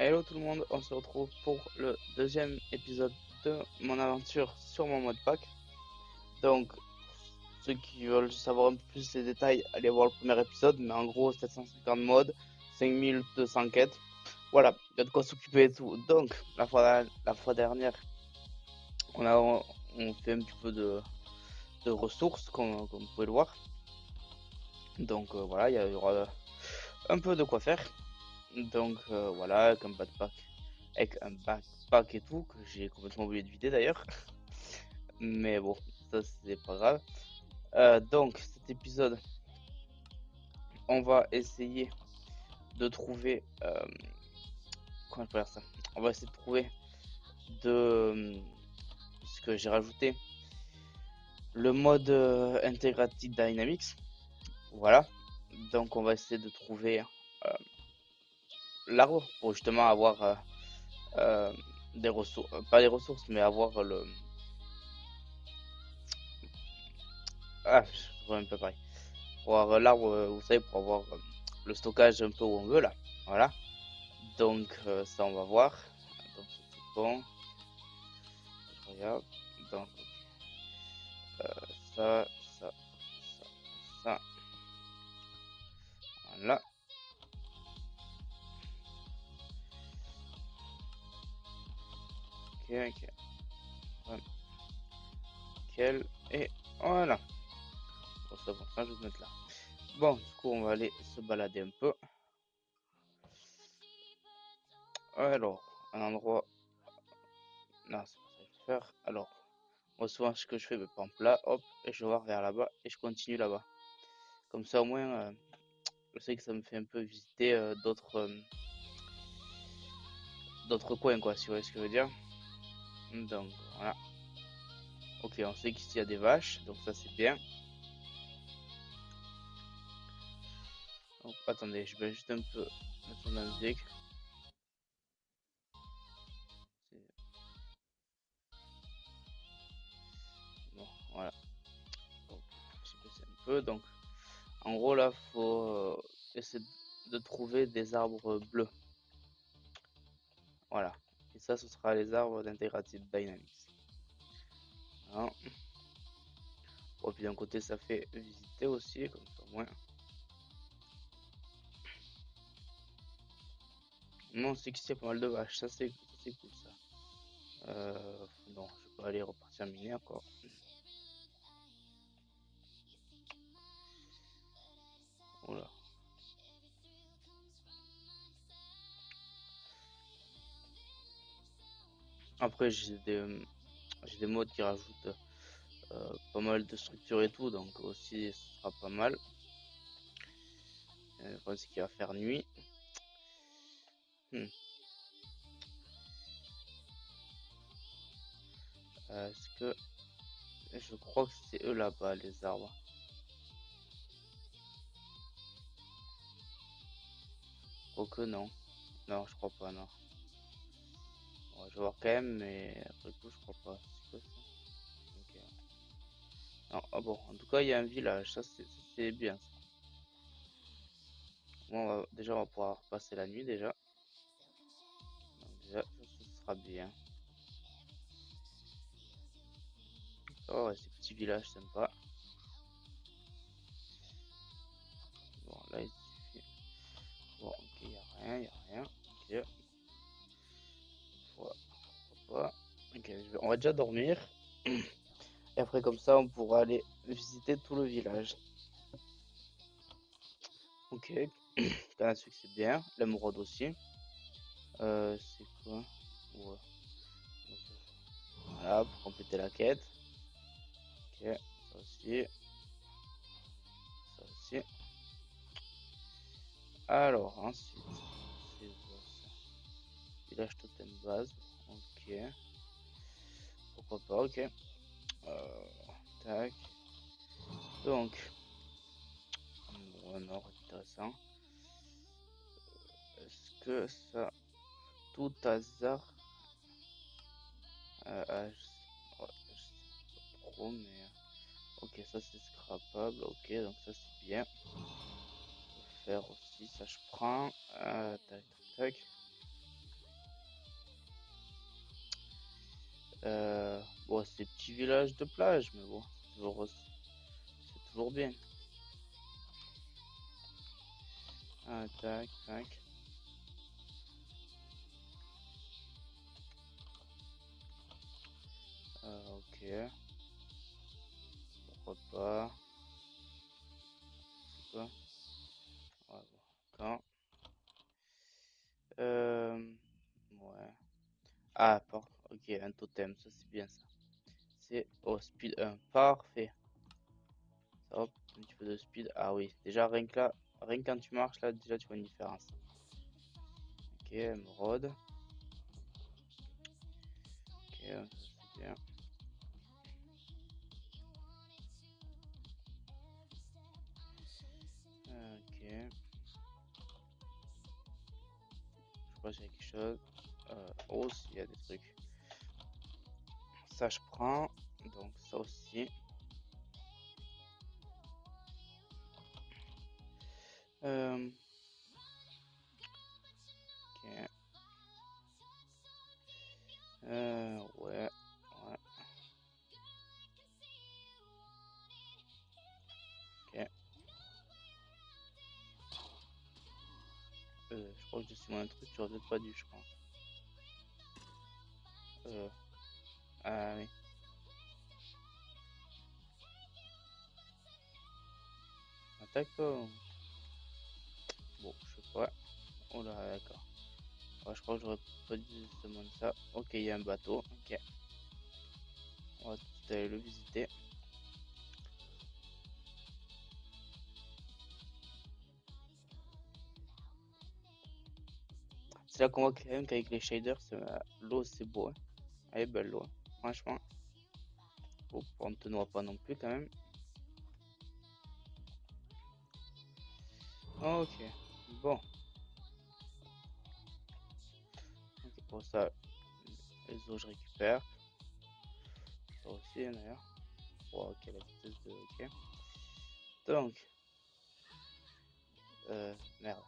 Hello tout le monde, on se retrouve pour le deuxième épisode de mon aventure sur mon mode pack. Donc, ceux qui veulent savoir un peu plus les détails, allez voir le premier épisode, mais en gros 750 modes, 5200 quêtes. Voilà, il y a de quoi s'occuper et tout. Donc, la fois dernière, on fait un petit peu de ressources, comme vous pouvez le voir. Donc voilà, il y aura un peu de quoi faire. Donc voilà, avec un backpack et tout, que j'ai complètement oublié de vider d'ailleurs. Mais bon, ça c'est pas grave. Donc cet épisode, on va essayer de trouver... comment je peux dire ça? On va essayer de trouver ce que j'ai rajouté, le mode Integrated Dynamics. Voilà. Donc on va essayer de trouver euh, l'arbre pour justement avoir euh, des ressources, pas des ressources, mais avoir le... Ah, je vois un peu pareil. Pour avoir l'arbre, vous savez, pour avoir le stockage un peu où on veut là. Voilà. Donc ça on va voir. Donc c'est bon. Je regarde. Donc euh, ça, ça, ça. Voilà. Ok, ok. Voilà. Nickel. Et voilà. Bon, ça, bon, ça je vais te mettre là. Bon, du coup on va aller se balader un peu. Alors, un endroit. Non, c'est pas ça que je vais faire. Alors, moi souvent ce que je fais, par exemple là, hop, et je vais voir vers là-bas et je continue là-bas. Comme ça au moins, je sais que ça me fait un peu visiter d'autres coins quoi, si vous voyez ce que je veux dire. Donc voilà. Ok, on sait qu'ici il y a des vaches, donc ça c'est bien. Donc, attendez, je vais juste un peu mettre la musique. Bon, voilà. Donc, je baisse un peu. Donc, en gros là, faut essayer de trouver des arbres bleus. Voilà. Et ça, ce sera les arbres d'Integrated Dynamics. Voilà. Bon, puis d'un côté, ça fait visiter aussi, comme ça au moins. Non, c'est qu'ici il y a pas mal de vaches, ça c'est cool ça. Non, je peux aller repartir miner encore. Voilà. Après, j'ai des mods qui rajoutent pas mal de structures et tout, donc aussi ce sera pas mal. Le problème c'est qu'il va faire nuit. Hmm. Est-ce que je crois que c'est eux là-bas les arbres. Quoique non. Non, je crois pas, non. Bon, je vais voir quand même, mais après tout, je crois pas. C'est quoi ça? Ok. Non, ah bon, en tout cas, il y a un village, ça c'est bien ça. Bon, déjà, on va pouvoir passer la nuit déjà. Donc, déjà, ça sera bien. Oh, ouais, ces petits villages sympas. Bon, là, il suffit. Bon, ok, il a rien, il a rien. Ok, voilà, pourquoi pas. Ok, on va déjà dormir. Et après, comme ça, on pourra aller visiter tout le village. Ok, canne à sucre, c'est bien. L'émeraude aussi. C'est quoi? Ouais. Voilà, pour compléter la quête. Ok, ça aussi. Ça aussi. Alors, ensuite, c'est ça. Village totem base. Ok. Pourquoi pas, ok. Euh, tac. Donc, bon, non, intéressant. Est-ce que ça, tout hasard, ouais, je sais pas trop, mais ok, ça c'est scrapable, ok, donc ça c'est bien. Faire aussi, ça je prends. Tac, tac, tac. des petits villages de plage, mais bon, c'est toujours bien. Ah, tac, tac. Ok, pourquoi pas. C'est quoi? Ouais, bon, d'accord. Ouais. Ah, ok, un totem, ça c'est bien ça. C'est au speed 1, parfait. Hop, un petit peu de speed. Ah oui, déjà rien que là, rien que quand tu marches là, déjà tu vois une différence. Ok, émeraude. Ok, ça c'est bien. Ok, je crois que j'ai quelque chose. Oh, il y a des trucs. Ça je prends, donc ça aussi. Ok, ouais, ouais, ok. Je crois que j'ai suivi un truc, j'aurais peut-être pas dû, je crois. Euh, ah oui. Attaque toi bon, je sais pas. Oh là, d'accord. Ouais, je crois que j'aurais pas dû demander ça. Ok, il y a un bateau. Ok, on va tout de suite aller le visiter. C'est là qu'on voit quand même qu'avec les shaders, l'eau c'est beau, hein. Elle est belle l'eau, hein. Franchement. Bon, on ne te noie pas non plus quand même. Ok, bon. Ok, pour ça, les os je récupère. Ça aussi d'ailleurs. Wow, ok, la vitesse de. Ok. Donc, merde.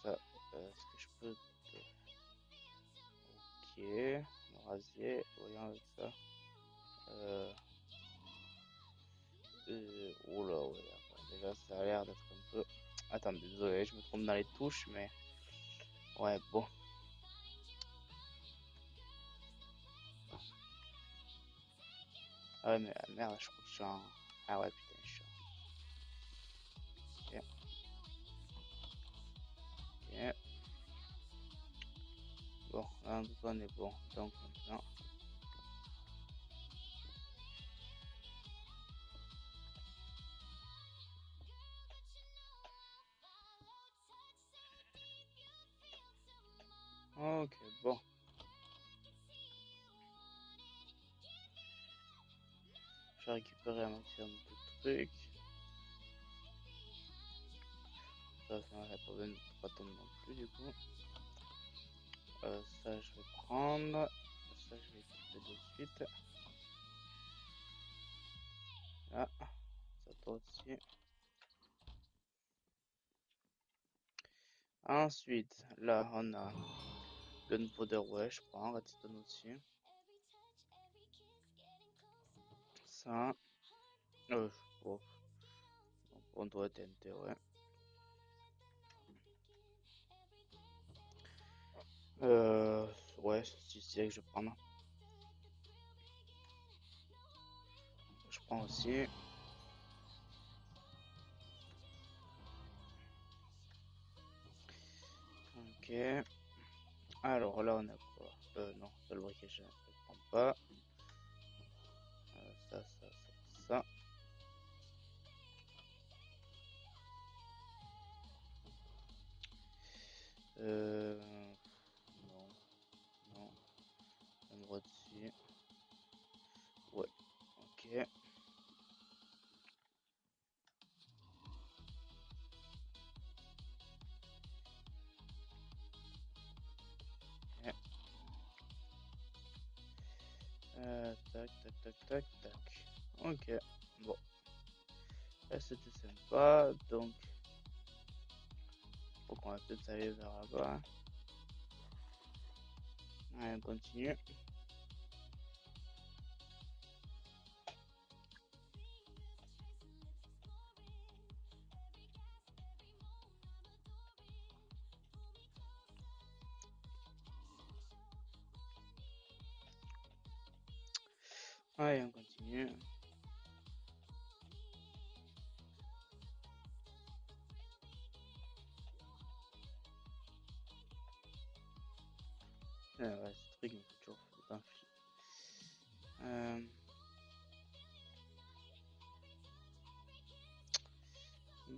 Ça, est-ce que je peux. Ok, me rasier, voyons avec ça. Euh, oula, ouais, enfin, déjà ça a l'air d'être un peu. Attends, désolé, je me trompe dans les touches, mais. Ouais, bon. Ah ouais, mais merde, je crois que je suis en. Ah ouais, putain, je suis en. Ok, ok. Bon, là, en tout cas, on est bon. Donc, maintenant. Ok, bon. Je vais récupérer un maximum de trucs. Ça n'a pas besoin de pas tomber non plus, du coup. Ça, je vais prendre. Ça, je vais équiper de suite. Là, ça toi aussi. Ensuite, là, on a Gunpowder, ouais, je prends. Redstone aussi. Ça. Bon, on doit TNT, ouais. Ouais, c'est que je prends. Je prends aussi. Ok. Alors là, on a quoi? Non, ça le briquet, je ne prends pas. Ça. Non, non. Émeraude dessus. Ouais, ok. Ok. Tac, tac, tac, tac, tac. Ok, bon. Là, c'était sympa. Donc, faut qu'on va peut-être aller vers là-bas. Allez, on continue. Allez, on continue. Ah ouais, ce truc me fait toujours d'un fil.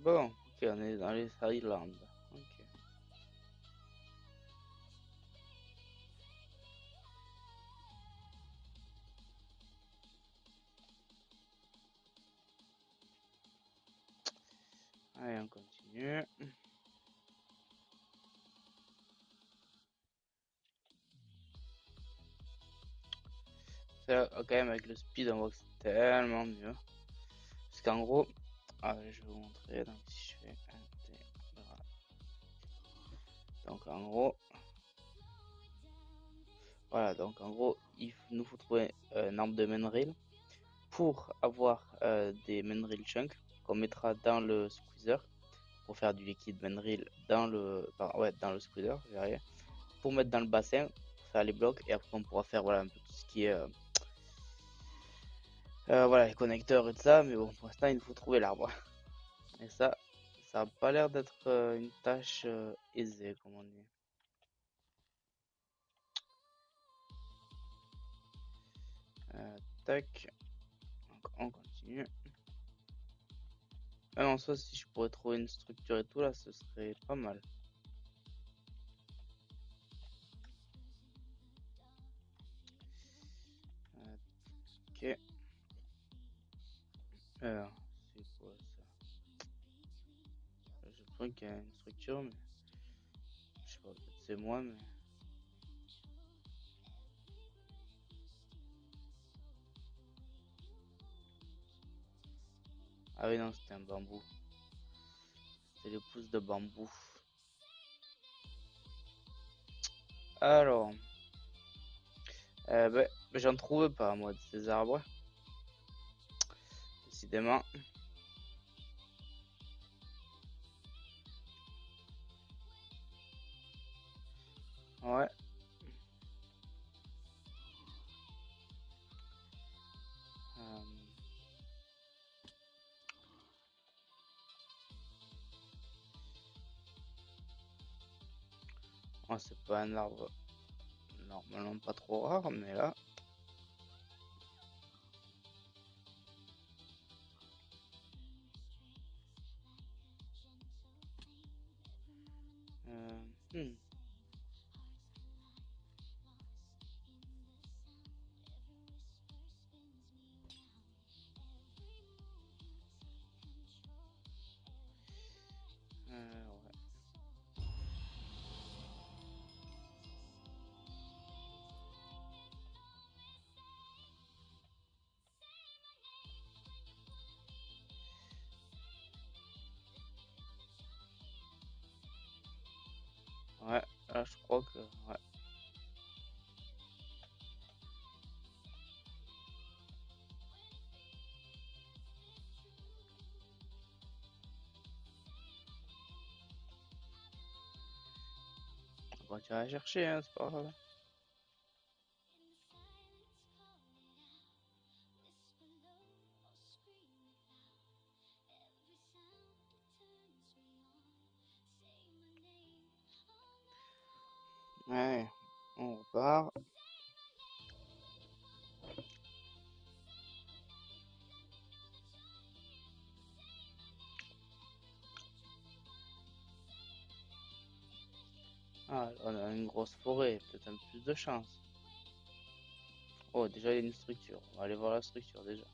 Bon, ok, on est dans les Highlands. Ok. Allez, on continue. Ça, quand même, avec le speed, on voit que c'est tellement mieux. Parce qu'en gros, je vais vous montrer. Donc, si je fais intégral. Donc, en gros, voilà. Donc, en gros, il nous faut trouver un arbre de main pour avoir des main chunks qu'on mettra dans le squeezer pour faire du liquide main dans le, ouais, dans le squeezer, pour mettre dans le bassin, pour faire les blocs et après on pourra faire voilà un peu tout ce qui est voilà les connecteurs et tout ça. Mais bon, pour l'instant, il nous faut trouver l'arbre. Et ça a pas l'air d'être une tâche aisée, comme on dit. Tac, donc on continue. En soi, si je pourrais trouver une structure et tout là, ce serait pas mal. Ok. Alors, c'est quoi ça? Je trouve qu'il y a une structure, mais je sais pas, peut-être c'est moi, mais. Ah oui, non, c'était un bambou. C'est les pousses de bambou. Alors, j'en trouve pas, moi, de ces arbres. Décidément. Ouais. Euh, oh, c'est pas un arbre normalement pas trop rare, mais là. Euh, hmm. Ouais. Ouais, là, je crois que. Ouais. On va continuer à chercher, hein, c'est pas grave. Ouais, on repart. Ah, on a une grosse forêt, peut-être un peu plus de chance. Oh, déjà, il y a une structure. On va aller voir la structure déjà.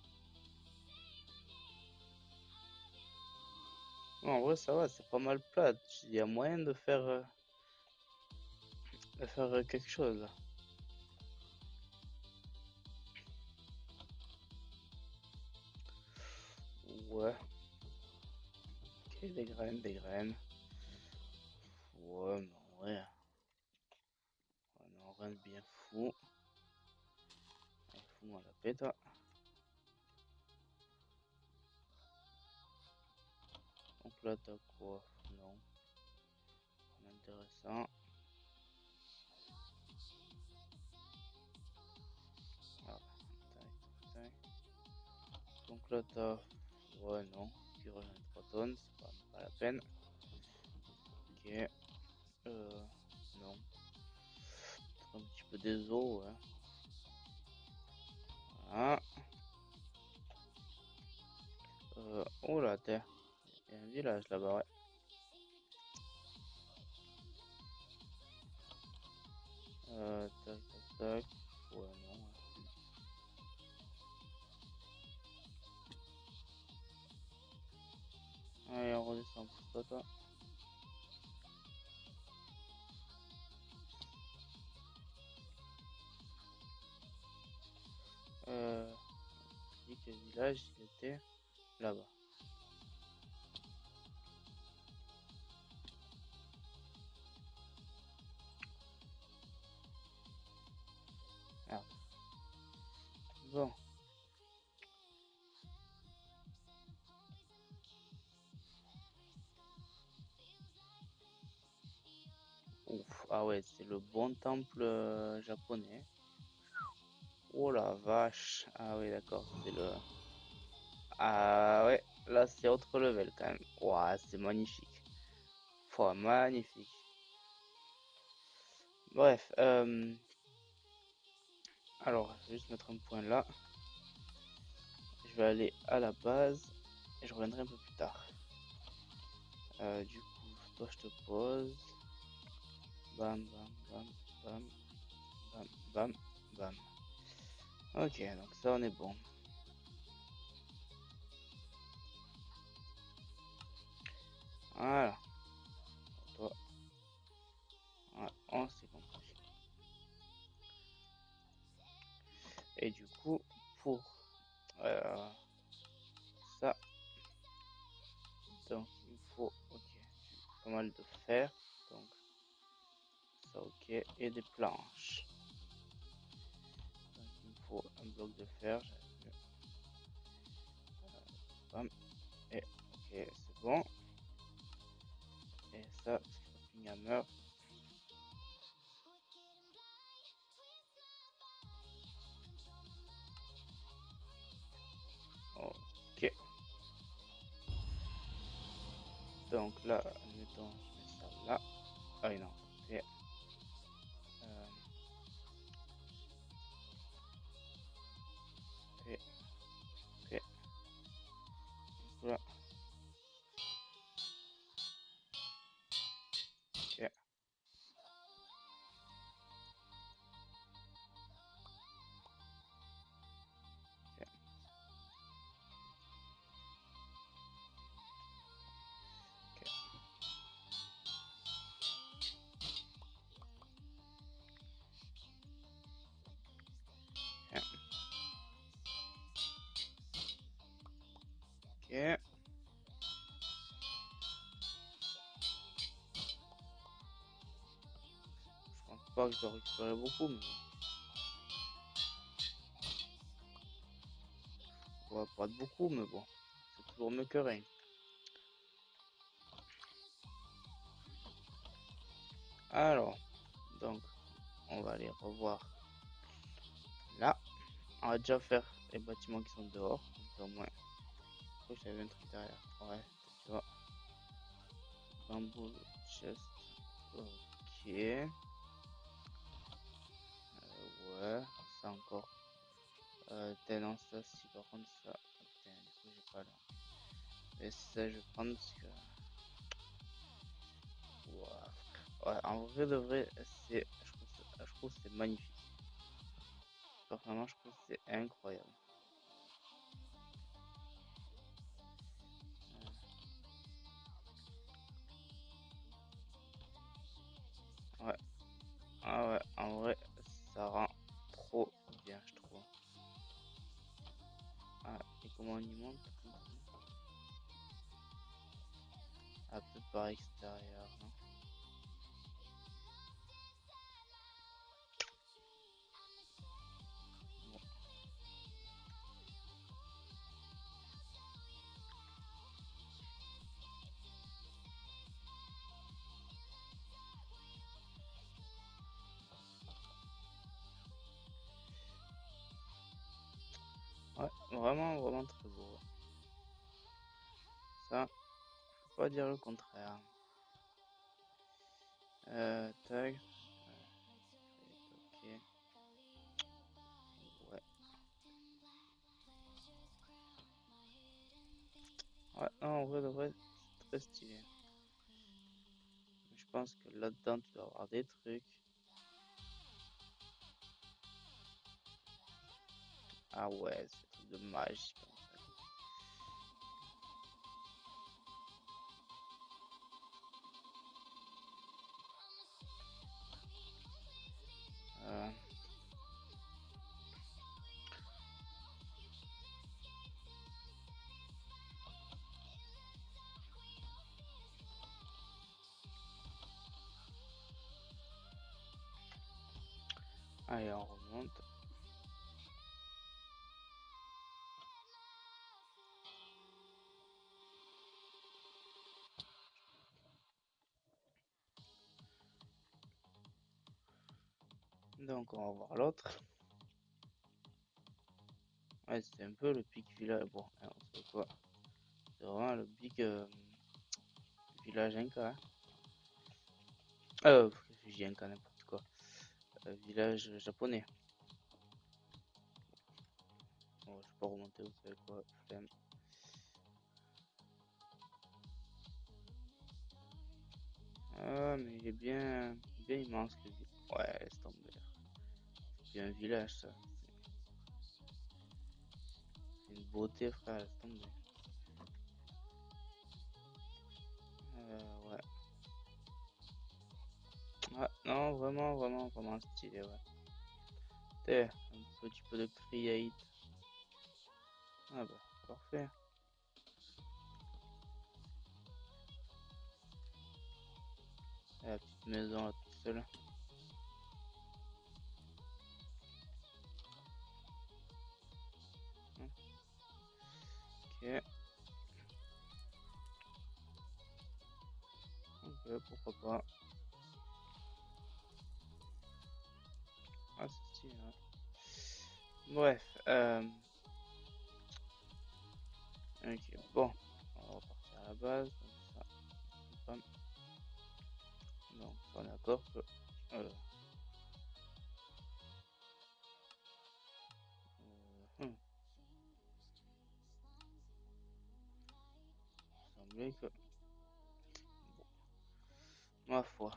Non, en vrai, ça va, c'est pas mal plat. Il y a moyen de faire quelque chose là. Ouais, ok, des graines, des graines. Ouais, mais en vrai, on a rien de bien fou. Allez, fous-moi la paix, toi. Donc là, t'as quoi? Non, pas intéressant. Ah, tac, tac. Donc là, t'as... Ouais, non. Pyrogène 3 tonnes, c'est pas la peine. Ok. Non. Un petit peu des eaux, ouais. Voilà. Oh la terre. Il y a un village là-bas, ouais. Tac, tac, tac. Ouais, non. Ouais. Allez, on redescend pour toi. Euh, dit que le village, il était là-bas. Merde. Bon. Ouf. Ah ouais, c'est le bon temple japonais. Oh la vache. Ah oui, d'accord. C'est le... Ah ouais, là c'est autre level quand même. Ouah, c'est magnifique. Ouah, magnifique. Bref, alors, je vais juste mettre un point là. Je vais aller à la base et je reviendrai un peu plus tard. Du coup, toi je te pose. Bam, bam, bam, bam, bam, bam, bam. Ok, donc ça on est bon. Voilà. Toi. Ouais, on s'est compris. Et du coup, pour ça, donc il me faut, ok, pas mal de fer. Donc ça, ok, et des planches. Donc il me faut un bloc de fer. Bam, et ok, c'est bon. Et ça, scrapping hammer. Ok. Donc là, admettons, je mets ça là. Ah oui, non. Et, euh, et, et, voilà. Ok. Ok. Ok. Ok. Je pense pas que je dois récupérer beaucoup, mais bon, pas de beaucoup, mais bon, c'est toujours mieux que rien. Alors, donc, on va aller revoir là. On va déjà faire les bâtiments qui sont dehors, comme ça au moins. Je crois que j'avais un truc derrière. Ouais, tu vois. Bamboo chest. Ok. Ouais, ça encore. Non, ça, si par contre ça. Putain, du coup, j'ai pas là. Et ça, je vais prendre parce que. Ouah. Ouais, en vrai de vrai, c'est. Je trouve que c'est magnifique. Personnellement, je trouve que c'est incroyable. Ouais, ah ouais, en vrai, ça rend trop bien, je trouve. Ah, et comment on y monte? Ah, peut-être par extérieur, non? Bon. Ouais, vraiment, vraiment très beau. Ouais. Ça, faut pas dire le contraire. Tac. Ok. Ouais. Ouais, non, en vrai, de vrai, c'est très stylé. Je pense que là-dedans, tu dois avoir des trucs. Ah ouais, c'est un truc de magie comme ça. Euh, Allez, on remonte. Donc, on va voir l'autre. Ouais, c'est un peu le pic village. Bon, alors, c'est quoi? C'est vraiment le big village Inca. Hein. Réfugié Inca, n'importe quoi. Village japonais. Bon, je peux pas remonter, vous savez quoi? Flemme. Ah, mais il est bien, bien immense le village. Ouais, laisse tomber. C'est bien un village, ça. C'est une beauté, frère, laisse tomber. Ouais. Ouais, non, vraiment, vraiment, vraiment stylé, ouais. T'es un petit peu de create. Ah bah, parfait. Et la petite maison là toute seule. Ok, ok, pourquoi pas. Ah, c'est stylé, ouais. Bref, ok, bon. On va repartir à la base. Donc ça, bam. Donc on est d'accord que... Euh, il semblait que... Ma foi.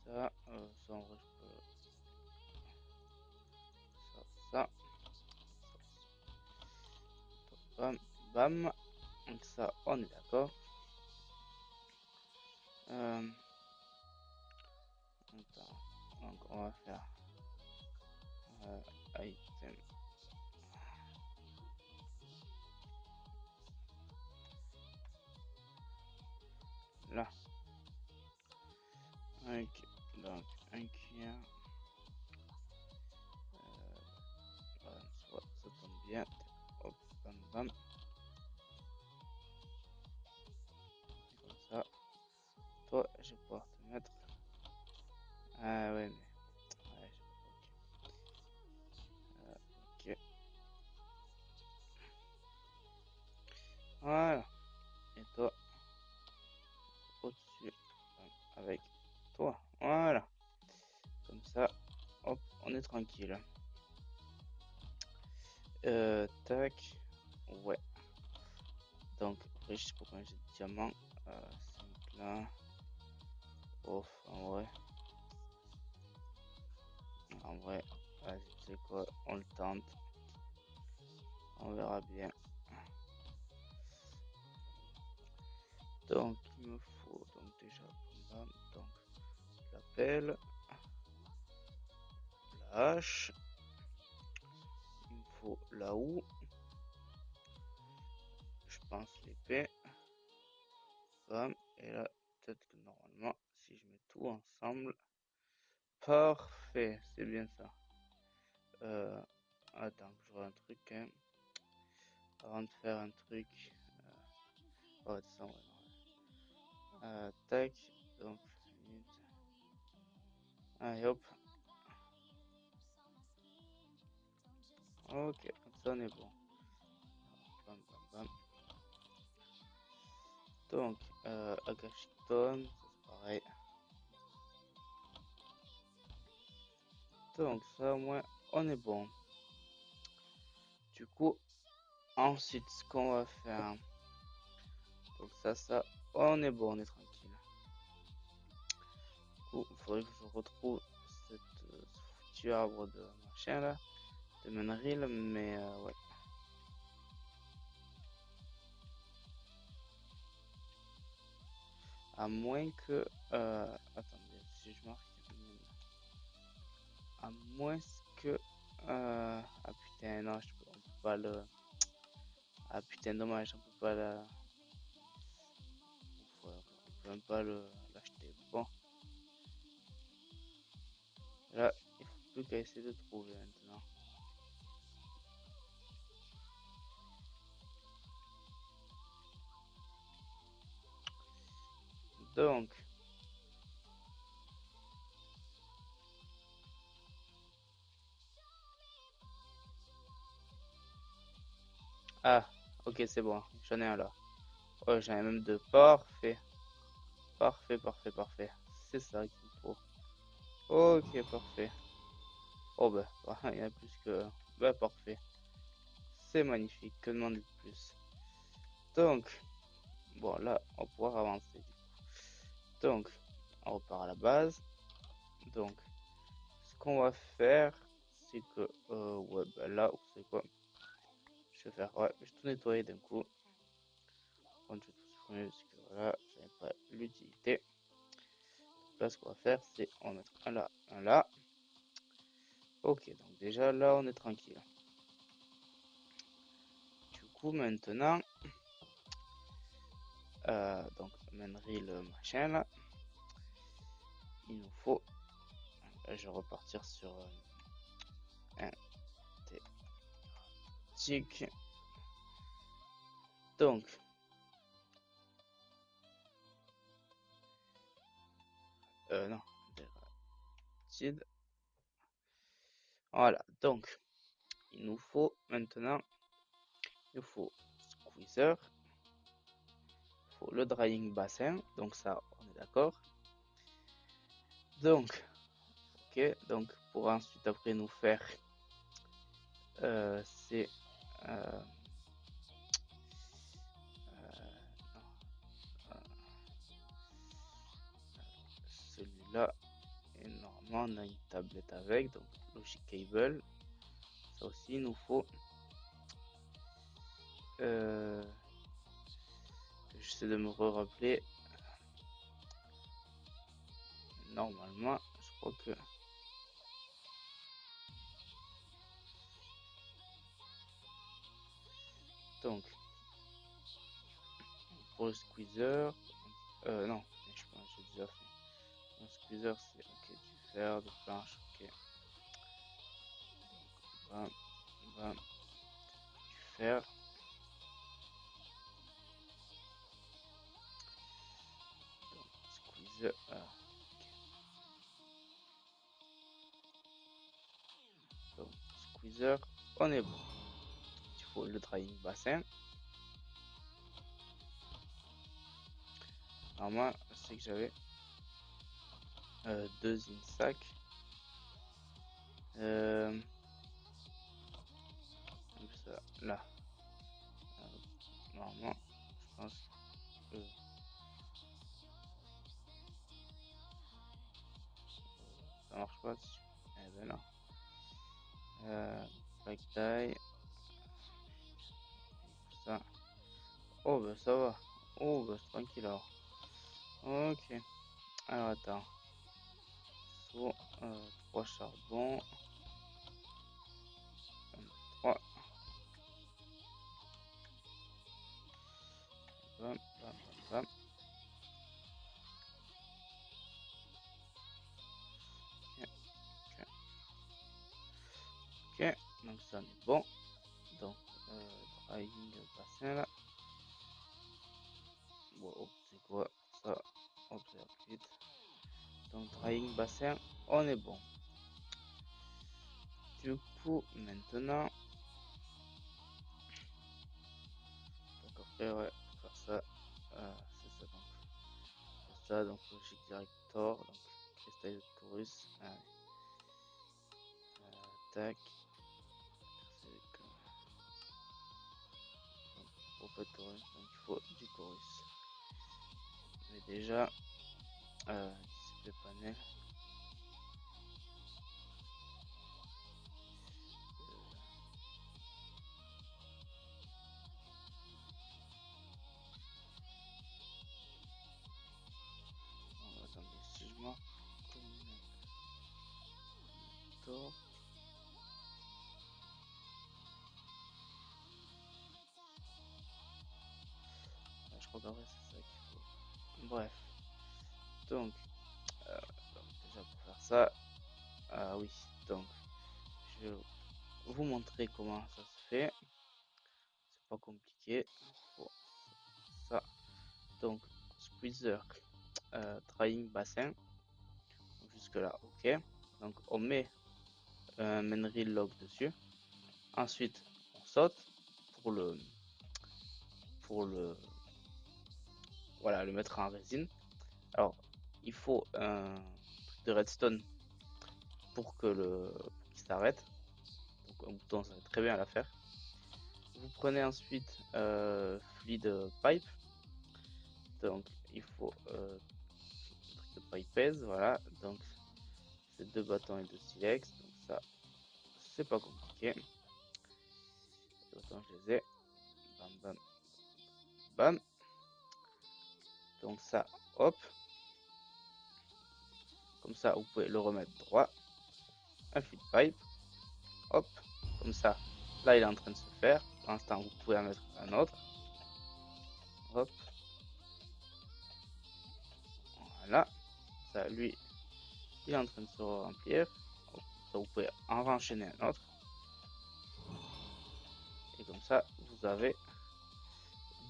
Ça en vrai je peux... Ça, ça, bam, bam. Donc ça, on est d'accord. Euh, attends. Donc on va faire... item. Là. Ok. Donc un cuir. Soit ça tombe bien. Hop, bam, bam. Comme ça. Toi, je vais pouvoir te mettre. Ah ouais, mais. Ouais, ok. Voilà. Et toi, au-dessus. Avec toi. Voilà. Comme ça. Hop, on est tranquille. Tac. Ouais. Donc, après, je sais pas combien j'ai de diamants. 5 là. Ouf, en vrai. En vrai. Vas-y, tu sais quoi, on le tente. On verra bien. Donc, il me faut donc déjà bam, donc la pelle, la hache, il me faut la houe, je pense l'épée, bam, et là, peut-être que normalement, si je mets tout ensemble, parfait, c'est bien ça. Attends, je vois un truc quand même, avant de faire un truc, ouais, ça, ouais, tac, donc, allez hop, Ok, comme ça on est bon. Bam, bam, bam. Donc, Agashton, c'est pareil. Donc ça au moins on est bon. Du coup, ensuite ce qu'on va faire, donc ça, on est bon, on est tranquille. Du coup, il faudrait que je retrouve ce foutu arbre de machin là, de Menril, mais ouais. À moins que, attendez, si je marque, à moins que, ah putain, non, on peut pas le, ah putain, dommage, on peut pas la, on peut même pas l'acheter. Bon, là, il faut plus qu'à essayer de trouver maintenant. Donc, ah, ok, c'est bon, j'en ai un là. Oh, j'en ai même deux. Parfait, parfait, parfait, parfait. C'est ça qu'il me faut. Ok, parfait. Oh bah, il y en a plus que... Bah, parfait. C'est magnifique, que demander de plus? Donc, bon, là, on va pouvoir avancer. Donc, on repart à la base. Donc, ce qu'on va faire, c'est que... ouais, bah là, c'est quoi? Je vais faire... Ouais, je vais tout nettoyer d'un coup. Quand je vais tout supprimer, parce que voilà, j'avais pas l'utilité. Là, ce qu'on va faire, c'est on va mettre un là, un là. Ok, donc déjà là, on est tranquille. Du coup, maintenant, donc mènerie le machin là, il nous faut. Là, je vais repartir sur un tic. Donc, non, tid. Voilà, donc, il nous faut maintenant, il faut squeezer, il faut le drying bassin, donc ça, on est d'accord. Donc, ok, donc pour ensuite après nous faire, c'est euh, celui-là. Et normalement, on a une tablette avec, donc Logic Cable. Ça aussi, il nous faut. J'essaie de me rappeler. Normalement, je crois que. Donc, pour le squeezer. Non, je pense que j'ai déjà fait. Le squeezer, c'est ok, du fer, de planche, ok. Bam, bam, du fer. Donc, squeezer. Donc, squeezer, on est bon. Il faut le drying bassin. Normalement, c'est que j'avais deux in sac. Ça, là. Normalement, je pense que ça marche pas dessus. Eh ben non. Black tie. Ça. Oh, bah ça va. Oh, bah c'est tranquille alors. Ok. Alors attends. Faut 3 charbons. 3. Bam, bam, bam, bam. Ok, ok. Ok, donc ça est bon. Donc, drying bassin là. Wow, c'est quoi ça? Observe vite. Donc, drying bassin, on est bon. Du coup, maintenant. Et ouais, pour faire ça, c'est ça donc. Pour ça, donc logique director, donc cristal de Taurus, tac, c'est pour pas de Taurus, donc il faut du Chorus. Mais déjà, display panel, attendez, si je marque connector, je crois qu'en vrai c'est ça qu'il faut. Bref, donc, donc déjà pour faire ça, oui, donc je vais vous montrer comment ça se fait. C'est pas compliqué. Faut ça. Donc, squeezer, drying bassin. Jusque là, ok. Donc, on met un Menril log dessus. Ensuite, on saute pour le, voilà, le mettre en résine. Alors, il faut un truc de redstone pour qu'il s'arrête. Donc, un bouton, ça va très bien à la faire. Vous prenez ensuite fluid pipe. Donc, il faut un truc de pipe, voilà. Donc, c'est 2 bâtons et 2 silex. Donc, ça, c'est pas compliqué. Les bâtons, je les ai. Bam, bam, bam. Donc, ça, hop. Comme ça, vous pouvez le remettre droit. Un feed pipe. Hop. Comme ça, là, il est en train de se faire. Pour l'instant, vous pouvez en mettre un autre. Hop. Voilà. Ça, lui, il est en train de se remplir. Hop. Ça, vous pouvez en enchaîner un autre. Et comme ça, vous avez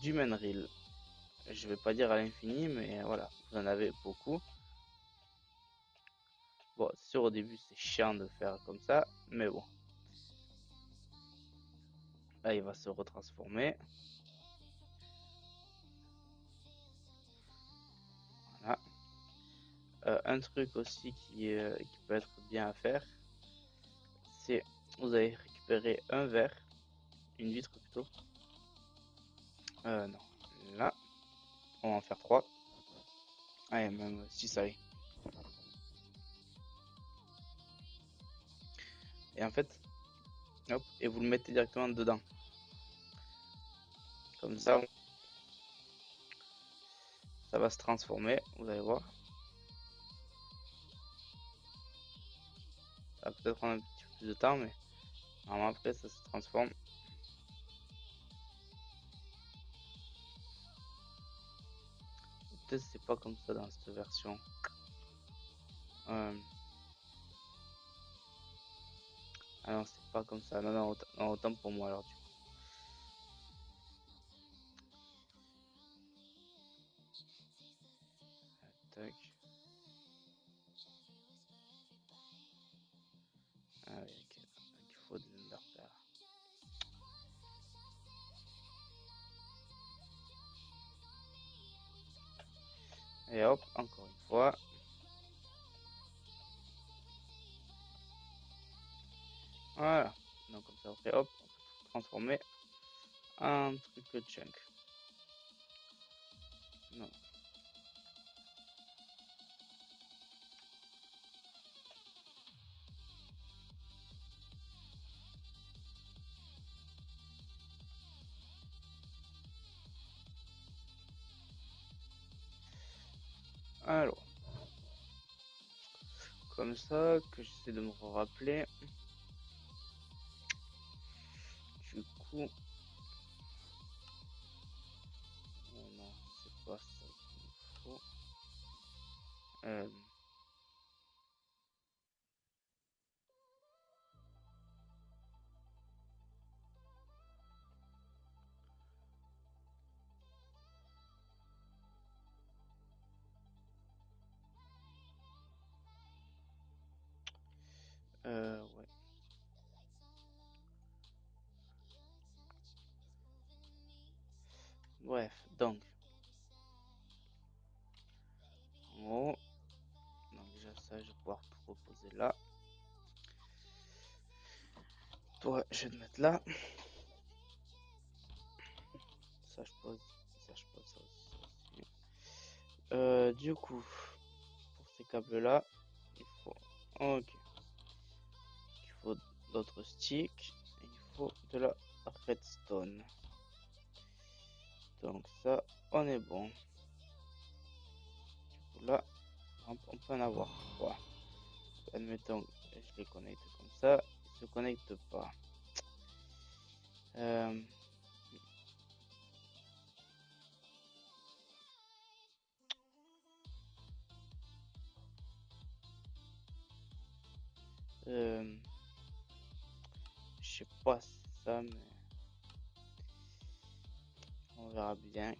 du Menril. Je vais pas dire à l'infini, mais voilà, vous en avez beaucoup. Bon, c'est sûr, au début, c'est chiant de faire comme ça, mais bon. Là, il va se retransformer. Voilà. Un truc aussi qui peut être bien à faire, c'est vous allez récupérer un verre, une vitre plutôt. Non, là, on va en faire 3. Allez, même 6, allez. Et en fait, hop, et vous le mettez directement dedans. Comme ça va se transformer, vous allez voir. Ça va peut-être prendre un petit peu plus de temps, mais normalement après ça se transforme. Peut-être c'est pas comme ça dans cette version. Ah non, c'est pas comme ça. Non, non, autant pour moi alors du coup. Tac. Ah oui, ok. Donc, il faut des underpairs. Et hop, encore une fois. Voilà. Donc comme ça après, hop, on peut tout transformer en truc chunk. Non. Alors, comme ça, que j'essaie de me rappeler. Du coup, oh non, c'est pas ça qu'il faut. Euh, ouais. Bref, donc, en haut, donc déjà ça, je vais pouvoir tout reposer là. Toi, je vais te mettre là. Ça, je pose, ça, je pose, ça aussi, ça aussi. Du coup, pour ces câbles-là, il faut, ok, il faut d'autres sticks, et il faut de la redstone. Donc ça, on est bon. Du coup, là, on peut en avoir 3. Admettons, je les connecte comme ça, ils se connectent pas. Euh, euh, je sais pas si c'est ça, mais on verra bien.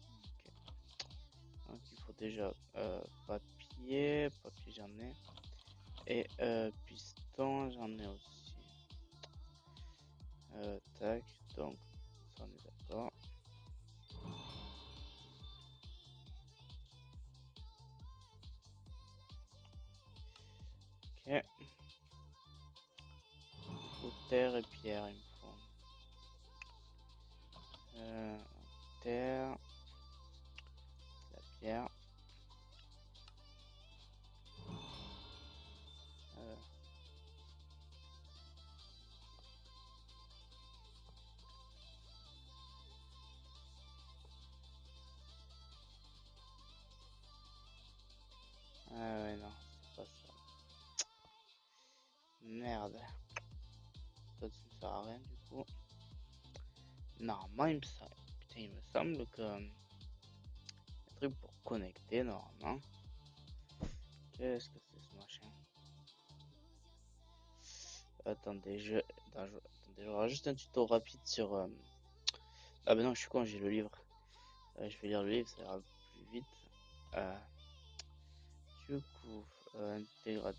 Ok. Donc il faut déjà papier, j'en ai, et piston j'en ai aussi. Tac, donc ça on est d'accord. Ok. Ou terre et pierre il me faut. Terre, la pierre. Euh, ah ouais non, c'est pas ça. Merde. Ça ne sert à rien du coup. Normalement il me semble que un truc pour connecter normalement. Qu'est-ce que c'est ce machin? Attendez, attendez, j'aurai juste un tuto rapide sur. Ah ben non, je suis con, j'ai le livre. Je vais lire le livre, ça ira plus vite. Euh, du coup, intégratite.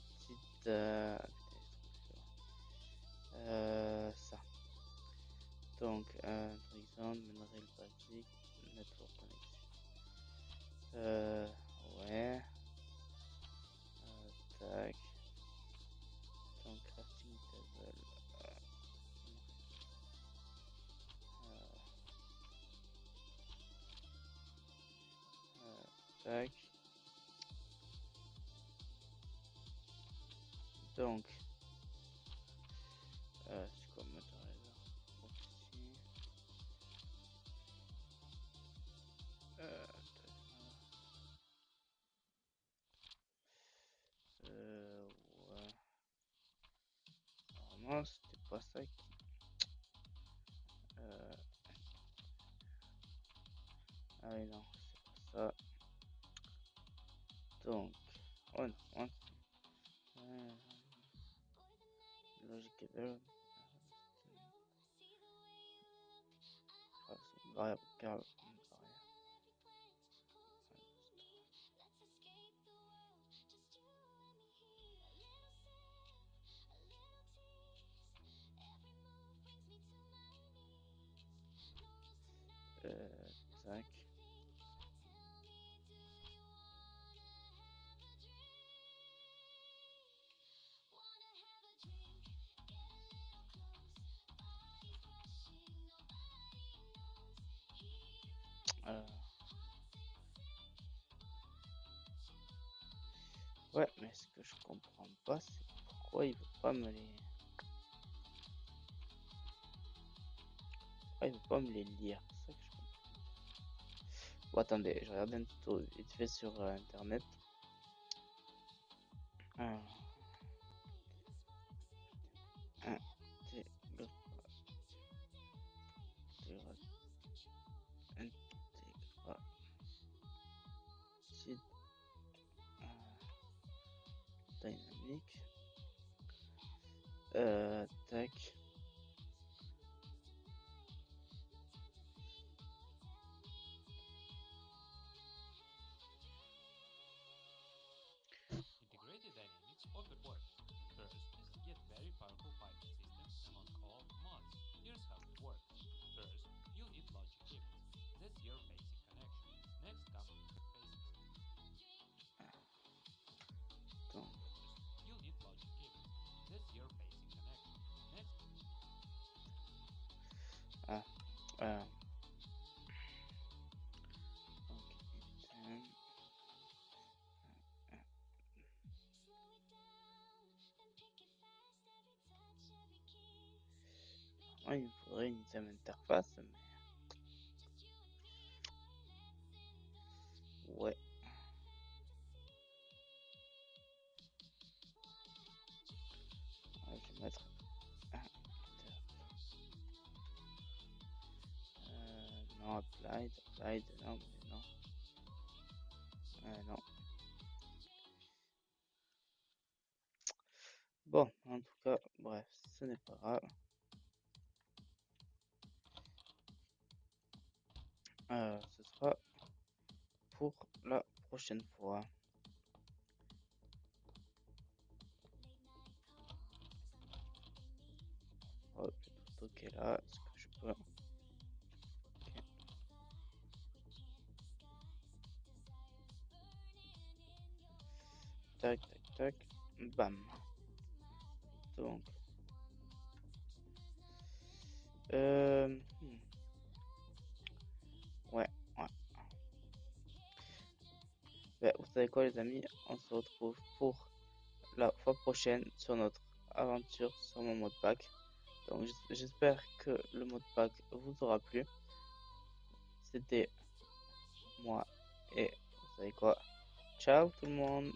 Ça. Donc, introduction, mineral basique, network connection. Ouais. Tac. Donc, crafting table. Tac. Donc, c'est quoi matériel? Proxy. Ouais. Normalement, c'était pas ça qui. Euh, ah oui, non, c'est pas ça. Donc, oh non, logique level. Variable car. Tac. Ouais, mais ce que je comprends pas, c'est pourquoi il veut pas me les. Pourquoi il veut pas me les lire. C'est ça que je comprends. Bon, attendez, je regarde un tuto vite fait sur internet. Alors, intégratite. Dynamique. Tac. il me faudrait une deuxième interface, mais ouais. Je vais mettre non, applied, non, mais non. Non. Bon, en tout cas, bref, ce n'est pas grave. Ce sera pour la prochaine fois. Oh, je vais tout stocker là. Est-ce que je peux? Ok. Tac, tac, tac. Bam. Donc. Ouais, ouais. Ben, vous savez quoi, les amis? On se retrouve pour la fois prochaine sur notre aventure sur mon modpack. Donc, j'espère que le modpack vous aura plu. C'était moi et vous savez quoi? Ciao tout le monde!